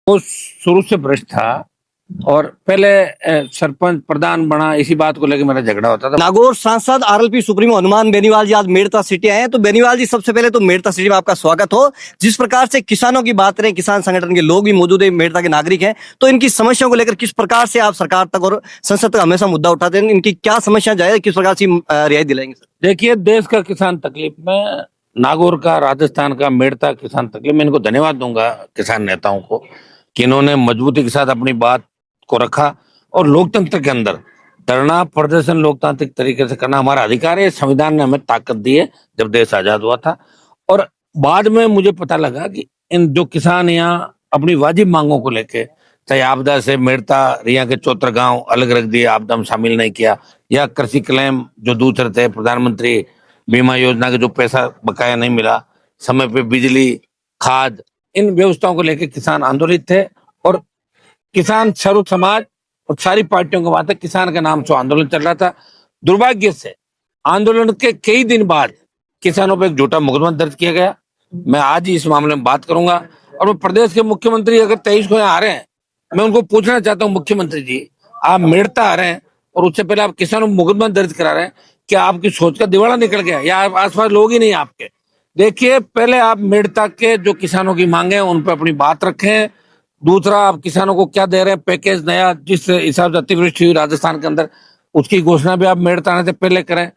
वो शुरू से भ्रष्ट था और पहले सरपंच प्रधान बना, इसी बात को लेकर मेरा झगड़ा होता था। नागौर सांसद आरएलपी सुप्रीमो हनुमान बेनीवाल जी आज मेड़ता सिटी आए हैं। तो बेनीवाल जी, सबसे पहले तो मेड़ता सिटी में आपका स्वागत हो। जिस प्रकार से किसानों की बात करें, किसान संगठन के लोग भी मौजूद है, मेड़ता के नागरिक हैं, तो इनकी समस्याओं को लेकर किस प्रकार से आप सरकार तक और संसद तक हमेशा मुद्दा उठाते हैं? इनकी क्या समस्या जाए, किस प्रकार से रिहाई दिलाएंगे सर? देखिए, देश का किसान तकलीफ में, नागौर का, राजस्थान का, मेड़ता किसान तकलीफ में, इनको धन्यवाद दूंगा किसान नेताओं को कि इन्होंने मजबूती के साथ अपनी बात को रखा। और लोकतंत्र के अंदर धरना प्रदर्शन लोकतांत्रिक तरीके से करना हमारा अधिकार है। संविधान ने हमें ताकत दी है जब देश आजाद हुआ था। और बाद में मुझे पता लगा कि इन जो किसान यहाँ अपनी वाजिब मांगों को लेके, चाहे आपदा से मेड़ता रिया के 74 गांव अलग रख दिए, आपदा में शामिल नहीं किया, या कृषि क्लेम जो दूसरे थे, प्रधानमंत्री बीमा योजना के जो पैसा बकाया नहीं मिला, समय पे बिजली, खाद, इन व्यवस्थाओं को लेकर किसान आंदोलित थे। और किसान सर्व समाज और सारी पार्टियों के बाद किसान के नाम से आंदोलन चल रहा था। दुर्भाग्य से आंदोलन के कई दिन बाद किसानों पर एक झूठा मुकदमा दर्ज किया गया। मैं आज ही इस मामले में बात करूंगा। और मैं प्रदेश के मुख्यमंत्री अगर 23 को यहाँ आ रहे हैं, मैं उनको पूछना चाहता हूँ, मुख्यमंत्री जी, आप मेड़ता आ रहे हैं और उससे पहले आप किसानों में मुकदमा दर्ज करा रहे हैं, क्या आपकी सोच का दिवाला निकल गया या आसपास लोग ही नहीं आपके? देखिए, पहले आप मेड़ता के जो किसानों की मांगे उन पर अपनी बात रखें। दूसरा, आप किसानों को क्या दे रहे हैं पैकेज नया, जिस हिसाब से अतिवृष्टि हुई राजस्थान के अंदर, उसकी घोषणा भी आप मेड़ता आने से पहले करें।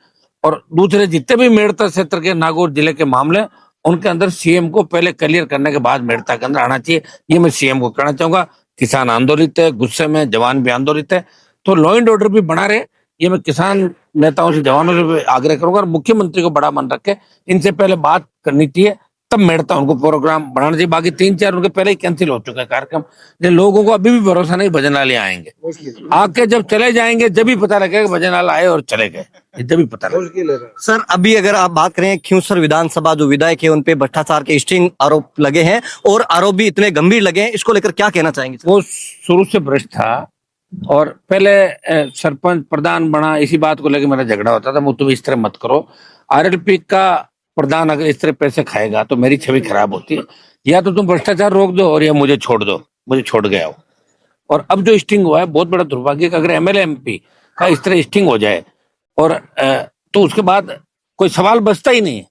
और दूसरे जितने भी मेड़ता क्षेत्र के, नागौर जिले के मामले, उनके अंदर सीएम को पहले क्लियर करने के बाद मेड़ता के अंदर आना चाहिए। ये मैं सीएम को कहना चाहूंगा। किसान आंदोलित है, गुस्से में, जवान भी आंदोलित है, तो लॉ एंड ऑर्डर भी बना रहे। ये मैं किसान नेताओं से, जवानों से भी आग्रह करूंगा। और मुख्यमंत्री को बड़ा मन रखे, इनसे पहले बात करनी चाहिए, तब मेड़ता उनको प्रोग्राम बनाना चाहिए। बाकी 3-4 उनके पहले ही कैंसिल हो चुका है कार्यक्रम। लोगों को अभी भी भरोसा नहीं भजनलाल आएंगे, आके जब चले जाएंगे जब भी पता लगेगा भजनलाल आए और चले गए, जब भी पता लगेगा। सर, अभी अगर आप बात करें, खिंवसर विधानसभा जो विधायक है उन पे भ्रष्टाचार के स्टिंग आरोप लगे हैं और आरोप भी इतने गंभीर लगे हैं, इसको लेकर क्या कहना चाहेंगे? वो शुरू से भ्रष्ट था और पहले सरपंच प्रधान बना, इसी बात को लेकर मेरा झगड़ा होता था, तुम इस तरह मत करो। आरएलपी का प्रधान अगर इस तरह पैसे खाएगा तो मेरी छवि खराब होती है। या तो तुम भ्रष्टाचार रोक दो और या मुझे छोड़ दो, मुझे छोड़ गया हो। और अब जो स्टिंग हुआ है, बहुत बड़ा दुर्भाग्य कि अगर एमएलए एमपी का इस तरह स्टिंग हो जाए और तो उसके बाद कोई सवाल बचता ही नहीं है।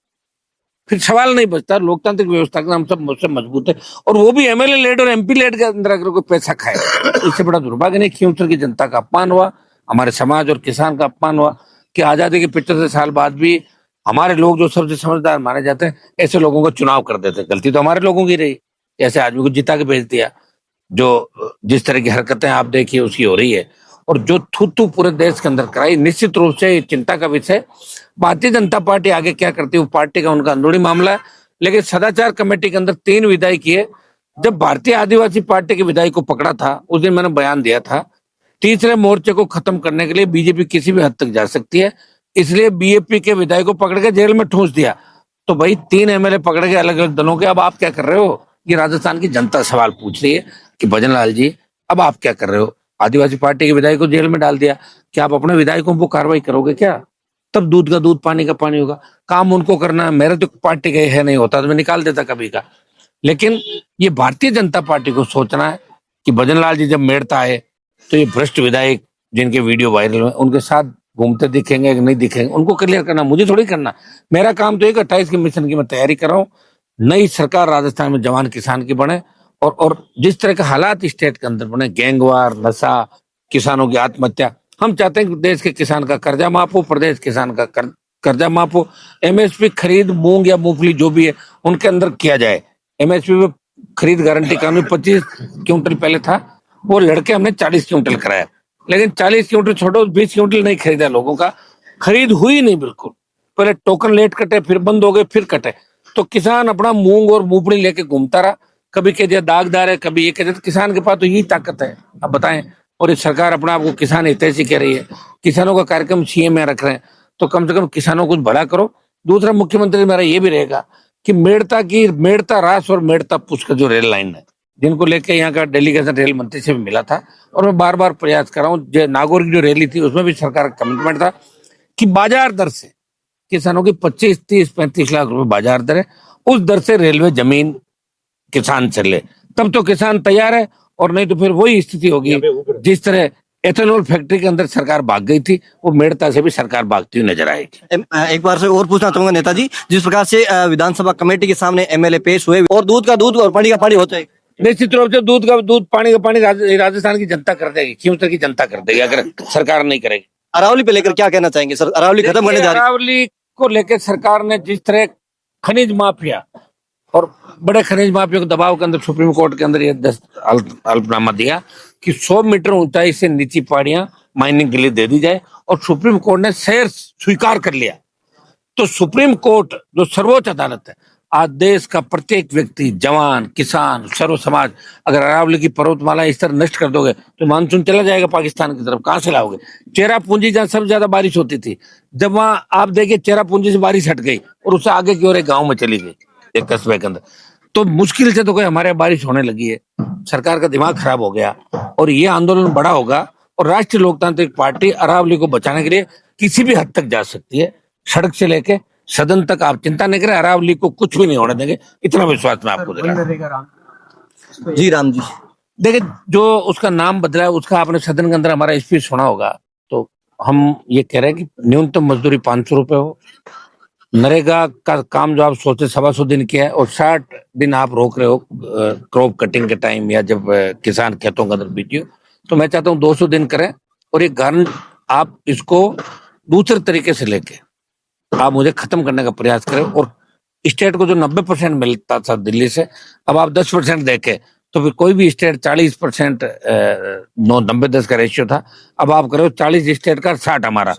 फिर सवाल नहीं बचता। लोकतांत्रिक व्यवस्था का हम सब मुझसे मजबूत है। और वो भी एमएलए लेड और एमपी लेड के अंदर अगर कोई पैसा खाए, इससे बड़ा दुर्भाग्य नहीं। खिंवसर की जनता का अपमान हुआ, हमारे समाज और किसान का अपमान हुआ कि आजादी के 75 साल बाद भी हमारे लोग जो सबसे समझदार माने जाते हैं, ऐसे लोगों को चुनाव कर देते। गलती तो हमारे लोगों की रही, ऐसे आदमी को जिता के भेज दिया। जो जिस तरह की हरकतें आप देखिए उसकी हो रही है, और जो थू पूरे देश के अंदर कराई, निश्चित रूप से चिंता का विषय। भारतीय जनता पार्टी आगे क्या करती है वो पार्टी का, उनका अंदरूनी मामला है। लेकिन सदाचार कमेटी के अंदर 3 विधायक किए। जब भारतीय आदिवासी पार्टी के विधायक को पकड़ा था, उस दिन मैंने बयान दिया था, तीसरे मोर्चे को खत्म करने के लिए बीजेपी किसी भी हद तक जा सकती है, इसलिए बीएपी के विधायक को पकड़ के जेल में ठूंस दिया। तो भाई 3 एमएलए पकड़ के अलग अलग दलों के, अब आप क्या कर रहे हो? ये राजस्थान की जनता सवाल पूछ रही है कि भजनलाल जी, अब आप क्या कर रहे हो? आदिवासी पार्टी के विधायक को जेल में डाल दिया, क्या आप अपने विधायकों पर कार्रवाई करोगे क्या? तब दूध का दूध, पानी का पानी होगा। काम उनको करना है, मेरे तो पार्टी का है नहीं होता तो मैं निकाल देता कभी का। लेकिन ये भारतीय जनता पार्टी को सोचना है कि भजनलाल जी जब मेड़ता आए तो ये भ्रष्ट विधायक जिनके वीडियो वायरल हुए, उनके साथ घूमते दिखेंगे कि नहीं दिखेंगे, उनको क्लियर करना। मुझे थोड़ी करना। मेरा काम तो एक 28 के मिशन की मैं तैयारी कर रहा हूँ। नई सरकार राजस्थान में जवान किसान की बने, और जिस तरह के हालात स्टेट के अंदर बने, गैंगवार, नशा, किसानों की आत्महत्या, हम चाहते हैं कि देश के किसान का कर्जा माफ हो, प्रदेश किसान का कर्जा माफ हो। एमएसपी खरीद, मूंग या मूंगफली जो भी है उनके अंदर किया जाए। एमएसपी में खरीद गारंटी कानून 25 क्विंटल पहले था, वो लड़के हमने 40 क्विंटल कराया। लेकिन 40 क्विंटल छोड़ो, 20 क्विंटल नहीं खरीदा लोगों का, खरीद हुई नहीं बिल्कुल। पहले टोकन लेट कटे, फिर बंद हो गए, फिर कटे। तो किसान अपना मूंग और मूंगफली लेके घूमता रहा। कभी कह दिया दागदार है, कभी ये कह दिया। किसान के पास तो यही ताकत है, अब बताएं। और इस सरकार अपना आपको किसान हितैषी कह रही है, किसानों का कार्यक्रम सीएम में रख रहे हैं, तो कम से कम किसानों को कुछ भला करो। दूसरा, मुख्यमंत्री मेरा ये भी रहेगा कि मेड़ता रास और मेड़ता पुछ का जो रेल लाइन है, जिनको लेके यहाँ का डेलीगेशन रेल मंत्री से भी मिला था, और मैं बार बार प्रयास कर रहा हूँ। जो नागौर की जो रैली थी उसमें भी सरकार का कमिटमेंट था कि बाजार दर से किसानों की 25, 30, 35 लाख रुपए बाजार दर है, उस दर से रेलवे जमीन किसान चले, तब तो किसान तैयार है, और नहीं तो फिर वही स्थिति होगी जिस तरह एथेनॉल फैक्ट्री के अंदर सरकार भाग गई थी, वो मेड़ता से भी सरकार भागती हुई नजर आएगी। एक बार से और पूछना चाहूंगा नेताजी, जिस प्रकार से विधानसभा कमेटी के सामने एमएलए पेश हुए और दूध का दूध और पानी का पानी होता है, निश्चित रूप से दूध का दूध, पानी का पानी राजस्थान की जनता कर देगी, कीमत की जनता कर देगी अगर सरकार नहीं करेगी। अरावली पे लेकर क्या कहना चाहेंगे सर? अरावली खत्म करने जा रही है। अरावली को लेकर सरकार ने जिस तरह खनिज माफिया और बड़े खनिज माफिया को दबाव के अंदर सुप्रीम कोर्ट के अंदर ये अल्पनामा दिया कि 100 मीटर ऊंचाई से नीची पहाड़ियां माइनिंग के लिए दे दी जाए, और सुप्रीम कोर्ट ने शेर स्वीकार कर लिया। तो सुप्रीम कोर्ट जो सर्वोच्च अदालत है, आज देश का प्रत्येक व्यक्ति, जवान, किसान, सर्व समाज, अगर अरावली की पर्वतमाला इस तरह नष्ट कर दोगे तो मानसून चला जाएगा पाकिस्तान की तरफ, कहां से लाओगे? चेरापूंजी जहां सबसे ज्यादा बारिश होती थी, जब वहां आप देखिए चेरापूंजी से बारिश हट गई और उससे आगे की ओर एक गांव में चली गई, एक कस्बे के अंदर, तो मुश्किल से तो कोई हमारे यहाँ बारिश होने लगी है। सरकार का दिमाग खराब हो गया, और ये आंदोलन बड़ा होगा, और राष्ट्रीय लोकतांत्रिक पार्टी अरावली को बचाने के लिए किसी भी हद तक जा सकती है, सड़क से लेके सदन तक। आप चिंता नहीं करें, अरावली को कुछ भी नहीं होने देंगे, इतना विश्वास मैं आपको दिला रहा हूं। जी राम जी, देखिए, जो उसका नाम बदला है, उसका आपने सदन के अंदर हमारा स्पीच सुना होगा, तो हम ये कह रहे हैं कि न्यूनतम मजदूरी 500 रुपए हो, नरेगा का काम जो आप सोचे 125 दिन किया है, और 60 दिन आप रोक रहे हो क्रॉप कटिंग के टाइम, या जब किसान खेतों के अंदर बीती हो, तो मैं चाहता हूँ 200 दिन करें, और ये कारण आप इसको दूसरे तरीके से लेके आप मुझे खत्म करने का प्रयास करें। और स्टेट को जो 90% मिलता था दिल्ली से, अब आप 10% देके, तो फिर कोई भी स्टेट 40% 90-10 का रेशियो था, अब आप करो 40 स्टेट का 60 हमारा,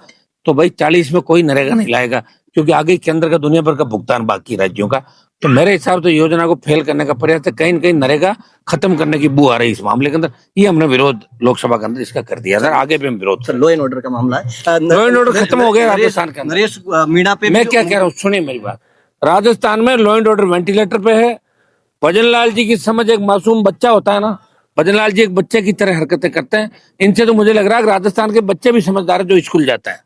तो भाई 40 में कोई नरेगा नहीं लाएगा, क्योंकि आगे केंद्र का दुनिया भर का भुगतान बाकी राज्यों का। तो मेरे हिसाब से योजना को फेल करने का प्रयास है, कहीं न कहीं नरेगा खत्म करने की बू आ रही इस मामले के अंदर। ये हमने विरोध लोकसभा के अंदर इसका कर दिया था, आगे भी हम विरोध सर लॉ एंड ऑर्डर का मामला है, लॉ एंड ऑर्डर खत्म हो गया राजस्थान के अंदर। नरेश मीणा पे मैं क्या कह रहा हूँ, सुनिए मेरी बात, राजस्थान में लॉ एंड ऑर्डर वेंटिलेटर पे है। भजनलाल जी की समझ एक मासूम बच्चा होता है ना, भजनलाल जी एक बच्चे की तरह हरकतें करते हैं, इनसे तो मुझे लग रहा है कि राजस्थान के बच्चे भी समझदार है जो स्कूल जाता है।